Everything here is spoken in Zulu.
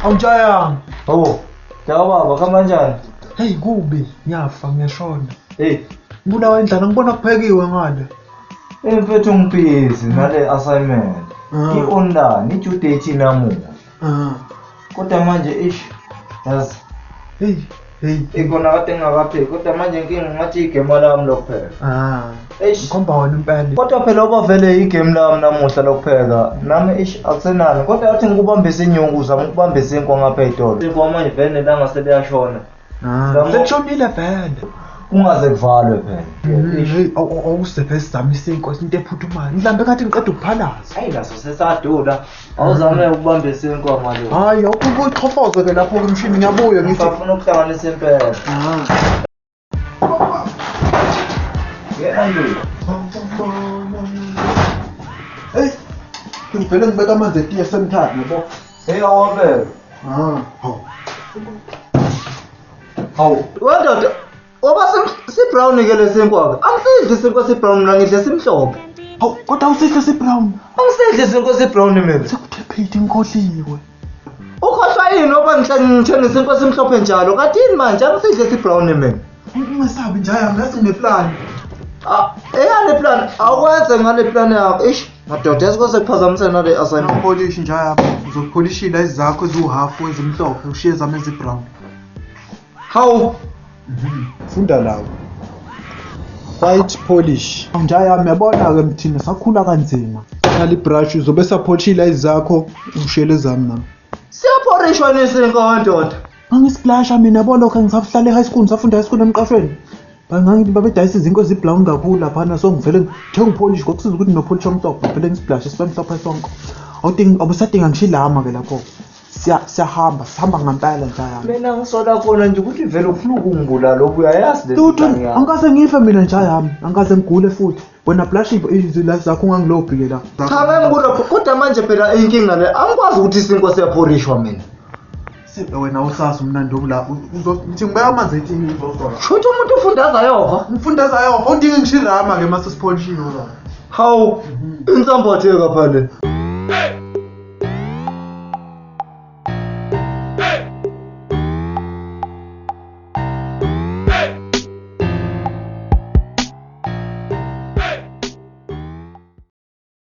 Awujayanga. Oh, cha baba kanjani? Hey kubi, ngiyafa ngiyashona. Hey, Ngibulawa indlala ngibona kuphekiwe ngale. mfethu ngibhizi ngale assignment. I-online, i-due date namuhla. Kodwa manje yazi. Hey. Ikona kade ngakapheki, kodwa manje inkinga ngathi igame lami lokupheka. Ngikhomba wena impela. Kodwa phela obavele igame lami namuhla lokupheka, nami akusenani. Kodwa athi ngikubambise inyungu zami ukubambise inkwa ngapha etolo. Inkwa manje vele langa seliyashona. Sekushonile vele. Kungaze kuvalwe phela. Awusephe sizamisa inkosi into ephuthumayo. Mhlambe kathi ngiqeda ukuphalaza. Hayi naso sesadula. Awuzame ukubambisa inkwa manje. Hayi, ukuyichofoza ke lapho kumshini ngiyabuya ngithi Ngifuna ukuhlanganisa impela. Hey, ngivele ngibeka amanzi etiye semthatha yabo. Hey awabele. Hawu. Wendoda oba si-brown ke lesenkwa ke. Angisidli isinkwa si-brown mina ngidle simhlophe. Hawu, kodwa usihle si-brown. Angisidli isinkwa si-brown mina. Sekuthe phela inkoliwe. Ukhohlwa yini oba ngithengisa isinkwa simhlophe njalo? Kanti yini manje angisidli si-brown mina? Ungesabi njaya ngathi ngineplan. Eyale plan awukwenze ngale plan yakho. Madoda yasikose kuphazamisana nale assignment. Upolish njaya uzopolishila izakho eziwu-half ezimhlophe ushiye zami ezi-brown. Hawu. Funda lawo. White polish. Njaya uyabona ke mthina sakhula kanzima. Nali brush uzobe sapolishila izakho ushiyele zami nami. Siyaphorishwa nesinkwa wendoda. Angisplash mina yabo lokho ngisahlala e-high school ngisafunda high school emqashweni. Bangangithi babedayisa izinto ezibrown kakhulu lapha so ngivele ngithenga upolish ngokusiza ukuthi nopolish omhlophe vele ngisplash sibamhlophe sonke. Awusadinga ngishilama ke lapho. Sihamba ngempela njaya. Mina ngisola khona nje ukuthi vele ufuna ukungibulala lokhu uyayazi Lutho angikaze ngife mina njaya yami angikaze ngigule futhi. Wena blush izila zakho ungangilobhi ke la. Cha ngibula kodwa manje phela inkinga le angikwazi ukuthi isinkwa siyaphorishwa mina. Wena usazi umnandi obula uzothi ngibeka amanzi ethini uzosola. Shothi umuntu ufundaza yova. Ngifundaza yova udinga ngishirama ke mase sipolishile la. Hawu insambo atheka phela.